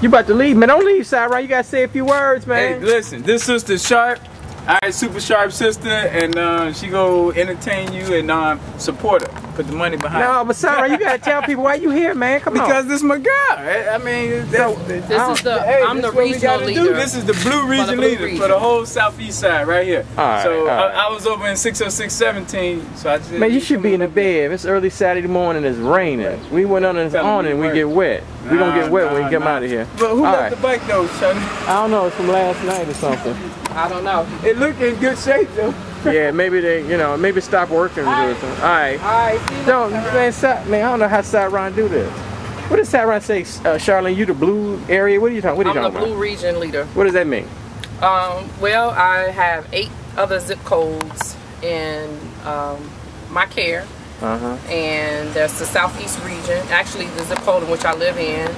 You about to leave, man? Don't leave, Siron. You gotta say a few words, man. Hey, listen, this sister Sharp, alright, super sharp sister, and she go entertain you and support her. Put the money behind. No, but Siron, you gotta tell people why you here, man. Come on. Because this my girl. I mean, I'm the regional leader. This is the blue region leader for the whole southeast side right here. All right, so all right. I was over in 60617. So I just Man, you should be in the bed. It's early Saturday morning. It's raining. We went under this awning and we get wet. We gonna get wet when we come out of here. But who left the bike though, Charlie? I don't know. It's from last night or something. I don't know. It looked in good shape though. Yeah, maybe they, maybe stop working. All right. Don't, man, I don't know how Siron do this. What does Siron say, Charlene? You the blue area? What are you talking? I'm the blue region leader. What does that mean? Well, I have 8 other zip codes in my care. And there's the southeast region, actually the zip code in which I live in,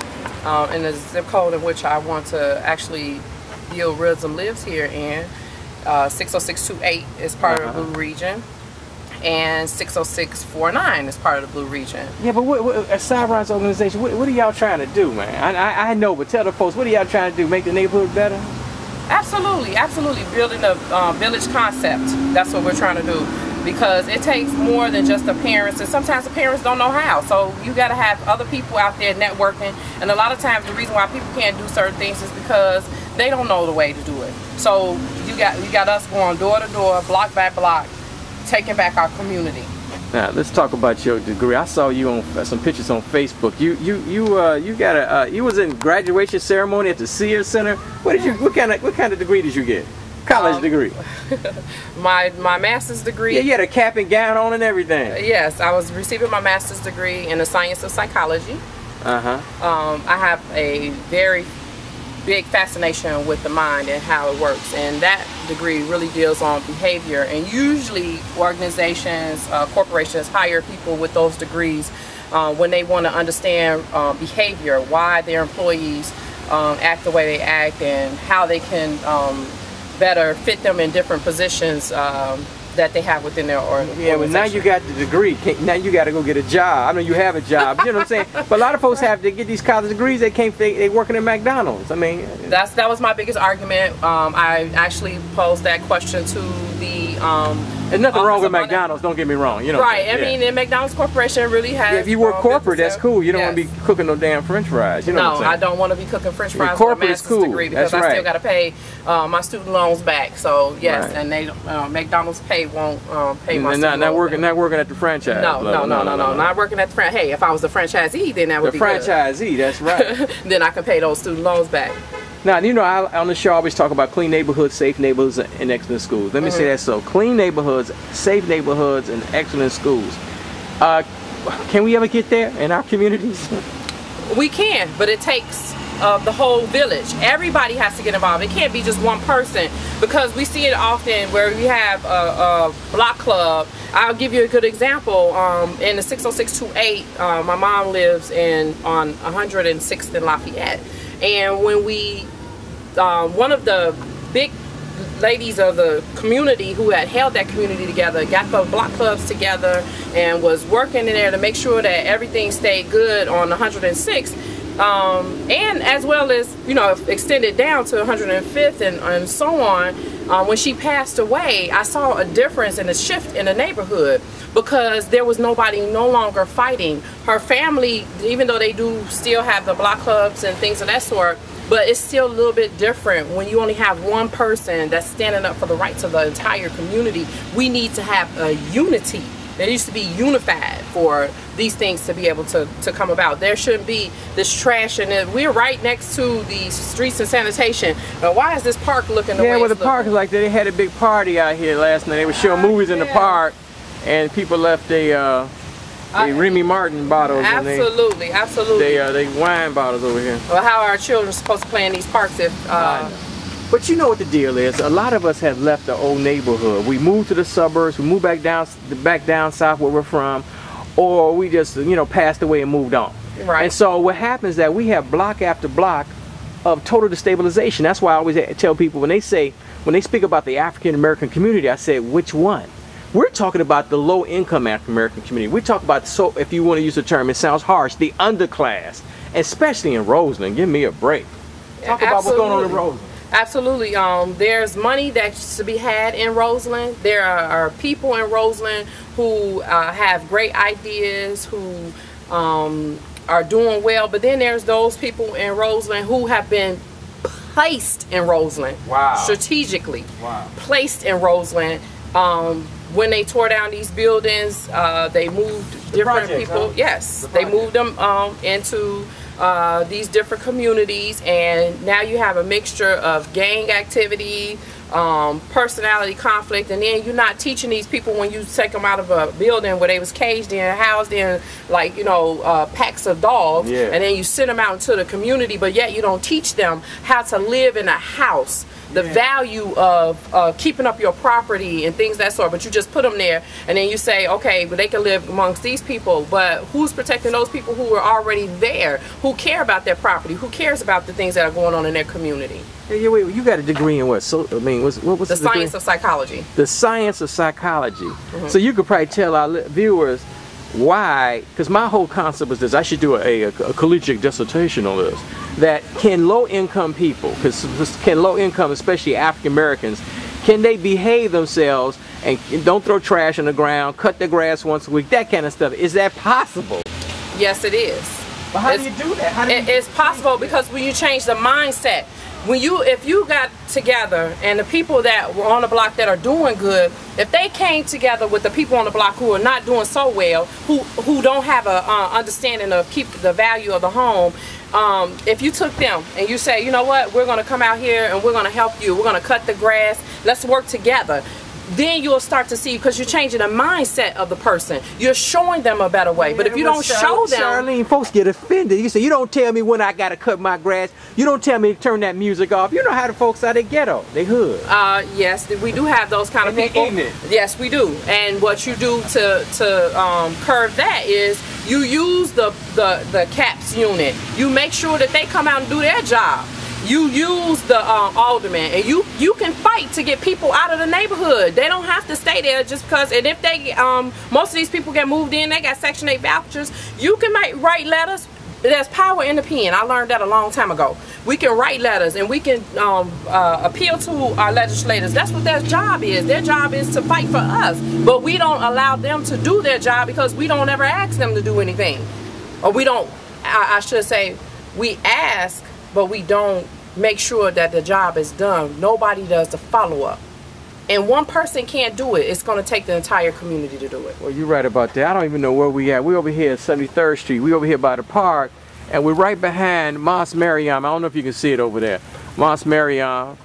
and the zip code in which I want to actually Bill Ridsom lives here in. 60628 is part of the blue region, and 60649 is part of the blue region. Yeah, but what Siron's organization, what are y'all trying to do, man? I know, but tell the folks, what are y'all trying to do? Make the neighborhood better? Absolutely, absolutely. Building a village concept. That's what we're trying to do. Because it takes more than just the parents, and sometimes the parents don't know how. So you got to have other people out there networking, and a lot of times the reason why people can't do certain things is because they don't know the way to do it. So you got us going door to door, block by block, taking back our community. Now let's talk about your degree. I saw you on some pictures on Facebook. You got a you was in graduation ceremony at the Sears Center. What kind of degree did you get? College degree. my master's degree. Yeah, you had a cap and gown on and everything. Yes, I was receiving my master's degree in the science of psychology. I have a very big fascination with the mind and how it works, and that degree really deals on behavior. And usually organizations, corporations hire people with those degrees when they want to understand behavior, why their employees act the way they act, and how they can better fit them in different positions that they have within their organization. Yeah, well now you got the degree. Now you got to go get a job. I know you have a job. You know what I'm saying? But a lot of folks have to get these college degrees. They working at McDonald's. I mean, that was my biggest argument. I actually posed that question to the. There's nothing wrong with McDonald's, don't get me wrong. You know, right, I mean, the McDonald's Corporation really has... Yeah, if you work corporate, that's cool. You don't want to be cooking no damn french fries. You know what I'm saying? I don't want to be cooking french fries with a master's degree because I still got to pay my student loans back. So, yes, and they McDonald's pay won't pay my student loans not working at the franchise. No, not working at the franchise. Hey, if I was the franchisee, then that would be good. The franchisee, that's right. Then I can pay those student loans back. Now, I on the show I always talk about clean neighborhoods, safe neighborhoods, and excellent schools. Let me say that so. Clean neighborhoods, safe neighborhoods, and excellent schools. Can we ever get there in our communities? We can, but it takes the whole village. Everybody has to get involved. It can't be just one person, because we see it often where we have a block club. I'll give you a good example. In the 60628, my mom lives on 106th and Lafayette. And when one of the big ladies of the community who had held that community together, got the block clubs together and was working in there to make sure that everything stayed good on 106th, and as well as, extended down to 105th and so on. When she passed away, I saw a difference and a shift in the neighborhood, because there was nobody no longer fighting. Her family, even though they do still have the block clubs and things of that sort, but it's still a little bit different when you only have one person that's standing up for the rights of the entire community. We need to have a unity. There needs to be unified for these things to be able to come about. There shouldn't be this trash, and we're right next to the streets and sanitation. But why is this park looking the way well, the park is like that. They had a big party out here last night. They were showing movies in the park, and people left the Remy Martin bottles. Absolutely, they wine bottles over here. Well, how are our children supposed to play in these parks if... But you know what the deal is. A lot of us have left the old neighborhood. We moved to the suburbs. We moved back down south where we're from, or we just passed away and moved on. Right. And so what happens is that we have block after block of total destabilization. That's why I always tell people when they speak about the African American community, I say, which one? We're talking about the low income African American community. We talk about, so if you want to use the term, it sounds harsh, the underclass especially in Roseland. Give me a break. Talk about what's going on in Roseland. Absolutely. There's money that's to be had in Roseland. There are people in Roseland who have great ideas, who are doing well. But then there's those people in Roseland who have been placed in Roseland. Wow. Strategically. Wow. Placed in Roseland. When they tore down these buildings, they moved different people. Huh? Yes, they moved them into these different communities, and now you have a mixture of gang activity, personality conflict, and then you're not teaching these people when you take them out of a building where they was caged in, housed in, like, you know, packs of dogs, and then you send them out into the community, but yet you don't teach them how to live in a house, the value of keeping up your property and things that sort. But you just put them there, and then you say, okay, but they can live amongst these people, but who's protecting those people who are already there, who care about their property, who cares about the things that are going on in their community? Yeah, wait, you got a degree in what? So, I mean, what's the science of psychology. The science of psychology. So you could probably tell our viewers why, because my whole concept was this: I should do a collegiate dissertation on this. That can low-income people, can low-income, especially African Americans, can they behave themselves and don't throw trash on the ground, cut their grass once a week, that kind of stuff? Is that possible? Yes, it is. But how do you do that? It's possible because when you change the mindset, if you got together and the people that were on the block that are doing good, if they came together with the people on the block who are not doing so well, who don't have a understanding of keep the value of the home, if you took them and you say, you know what, we're going to come out here and we're going to help you, we're going to cut the grass, let's work together, then you'll start to see, because you're changing the mindset of the person. You're showing them a better way. But if you don't show them... Charlene, folks get offended. You say, you don't tell me when I got to cut my grass. You don't tell me to turn that music off. You know how the folks are, they ghetto. They hood. Yes, we do have those kind of people. Ignorant. Yes, we do. And what you do to curb that is you use the CAPS unit. You make sure that they come out and do their job. You use the alderman, and you can fight to get people out of the neighborhood. They don't have to stay there just because. And if they most of these people get moved in, they got Section 8 vouchers. You can write letters. There's power in the pen. I learned that a long time ago. We can write letters, and we can appeal to our legislators. That's what their job is. Their job is to fight for us, but we don't allow them to do their job because we don't ever ask them to do anything, or we don't. I should say, we ask, but we don't make sure that the job is done. Nobody does the follow-up. And one person can't do it. It's going to take the entire community to do it. Well, you're right about that. I don't even know where we at. We're over here at 73rd Street. We're over here by the park, and we're right behind Mosque Mariam. I don't know if you can see it over there. Mosque Mariam,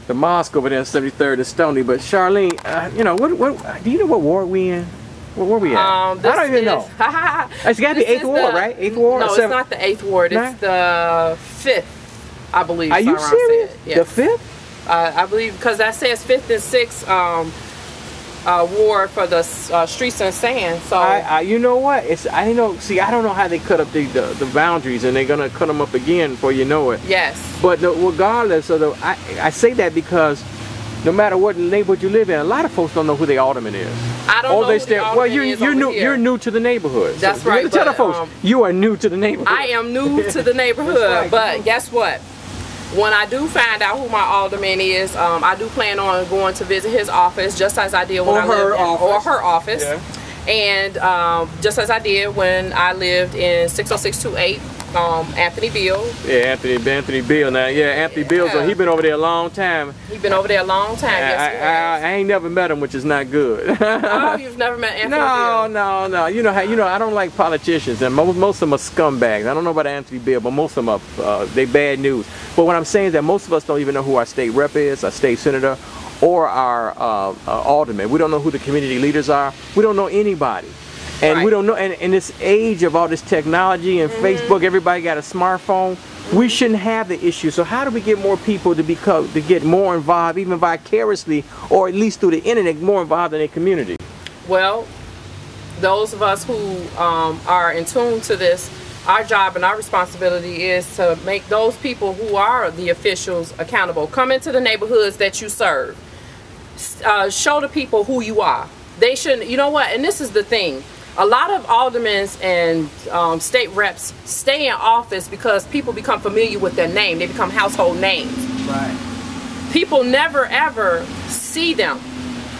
the mosque over there at 73rd and Stony. But Charlene, you know, what do you know what ward we in? Where we at? I don't even know. It's got to be 8th Ward, right? 8th Ward? No, it's not the 8th Ward. It's the 5th, I believe. Are you serious? Yes. The 5th? I believe, because that says 5th and 6th ward for the streets and sand. So you know what? I don't know. See, I don't know how they cut up the boundaries, and they're gonna cut them up again before you know it. Yes. But regardless of I say that because no matter what neighborhood you live in, a lot of folks don't know who the alderman is. I don't know who the alderman is. You're new to the neighborhood. That's so right. Tell the folks you are new to the neighborhood. I am new to the neighborhood, right. But guess what? When I do find out who my alderman is, I do plan on going to visit his office, just as I did when or her office. Yeah. And just as I did when I lived in 60628 Anthony Beal. Yeah, Anthony Beal. Now, Anthony Beal. So he been over there a long time. He been over there a long time. Yes, I ain't never met him, which is not good. Oh, you've never met Anthony Beal? No. You know I don't like politicians, and most of them are scumbags. I don't know about Anthony Beal, but most of them are they bad news. But what I'm saying is that most of us don't even know who our state rep is, our state senator, or our alderman. We don't know who the community leaders are. We don't know anybody. And we don't know, and in this age of all this technology and Facebook, everybody got a smartphone. We shouldn't have the issue. So how do we get more people to get more involved, even vicariously, or at least through the internet, more involved in their community? Well, those of us who are in tune to this, our job and our responsibility is to make those people who are the officials accountable. Come into the neighborhoods that you serve. Show the people who you are. They shouldn't, you know what, and this is the thing. A lot of aldermen and state reps stay in office because people become familiar with their name. They become household names. Right. People never ever see them.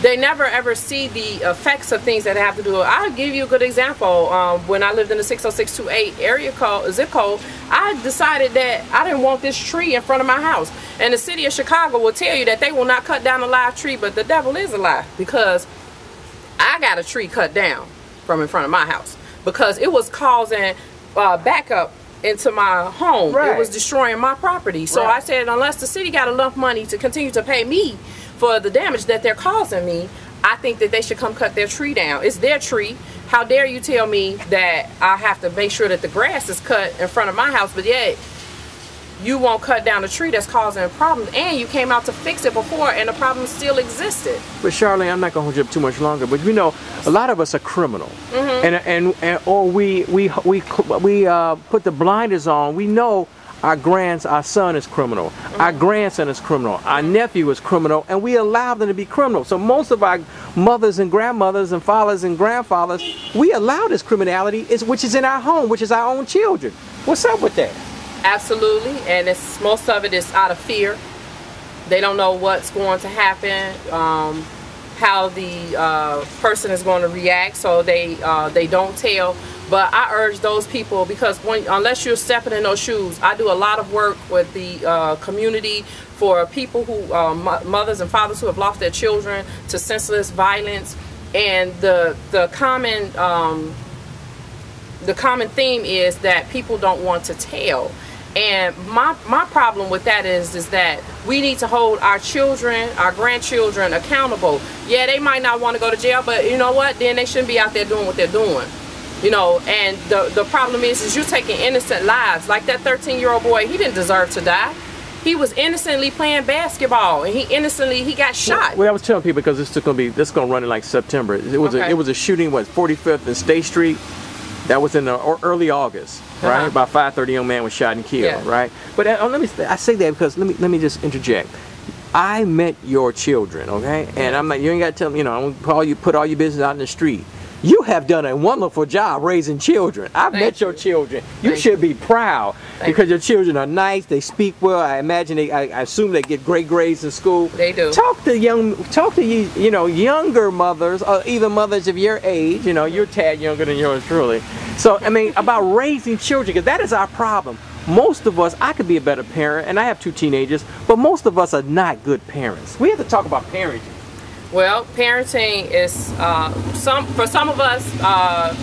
They never ever see the effects of things that have to do. I'll give you a good example. When I lived in the 60628 area code, zip code, I decided that I didn't want this tree in front of my house. And the city of Chicago will tell you that they will not cut down a live tree, but the devil is a lie, because I got a tree cut down from in front of my house because it was causing backup into my home. Right. It was destroying my property. So Right. I said, unless the city got enough money to continue to pay me for the damage that they're causing me, I think that they should come cut their tree down. It's their tree. How dare you tell me that I have to make sure that the grass is cut in front of my house, but yet you won't cut down a tree that's causing problems, and you came out to fix it before and the problem still existed. But Charlene, I'm not gonna hold you up too much longer. But you know, a lot of us are criminal, and or we put the blinders on. We know our son is criminal, our grandson is criminal, our nephew is criminal, and we allow them to be criminal. So most of our mothers and grandmothers and fathers and grandfathers, we allow this criminality, which is in our home, which is our own children. What's up with that? Absolutely, and most of it is out of fear. They don't know what's going to happen, how the person is going to react, so they don't tell. But I urge those people, because unless you're stepping in those shoes, I do a lot of work with the community for people who, mothers and fathers who have lost their children to senseless violence, and the common theme is that people don't want to tell. And my problem with that is that we need to hold our children, our grandchildren accountable. Yeah, they might not want to go to jail, but you know what? Then they shouldn't be out there doing what they're doing. You know, and the problem is you're taking innocent lives. Like that 13-year-old boy, he didn't deserve to die. He was innocently playing basketball, and he got shot. Well, I was telling people, because this gonna run in like September. It was a shooting, 45th and State Street. That was in the early August, right? About 5:30, young man was shot and killed, right? But I say that because let me just interject. I met your children, okay? And I'm like, you ain't got to tell me, you know, I won't put all your business out in the street. You have done a wonderful job raising children. I've met your children. You should be proud because your children are nice. They speak well. I imagine I assume they get great grades in school. They do. Talk to you know, younger mothers, or even mothers of your age. You know, you're a tad younger than yours, truly. So I mean, about raising children, because that is our problem. Most of us, I could be a better parent, and I have 2 teenagers, but most of us are not good parents. We have to talk about parenting. Well, parenting is for some of us,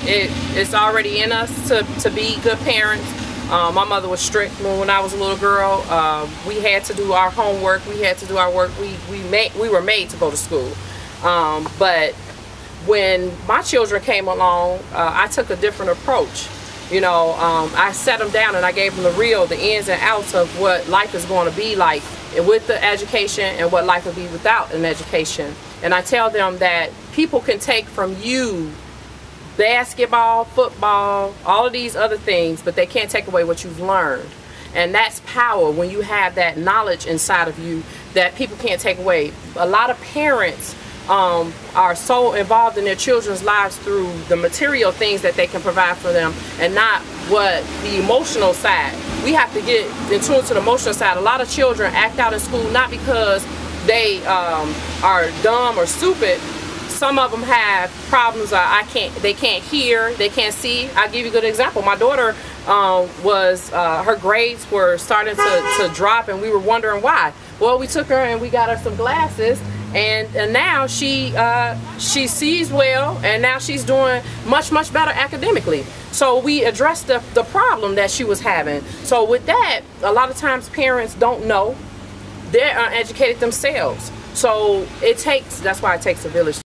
it's already in us to be good parents. My mother was strict when I was a little girl. We had to do our homework. We had to do our work. We were made to go to school. But when my children came along, I took a different approach. You know, I sat them down and I gave them the ins and outs of what life is going to be like with the education and what life will be without an education. And I tell them that people can take from you basketball, football, all of these other things, but they can't take away what you've learned. And that's power, when you have that knowledge inside of you that people can't take away. A lot of parents are so involved in their children's lives through the material things that they can provide for them, and not what the emotional side. We have to get in tune to the emotional side. A lot of children act out in school not because they are dumb or stupid. Some of them have problems. They can't hear, they can't see. I'll give you a good example. My daughter her grades were starting to drop, and we were wondering why. Well, we took her and we got her some glasses, and now she sees well, and now she's doing much better academically. So we addressed the problem that she was having. So with that, a lot of times parents don't know. They're uneducated themselves. So that's why it takes a village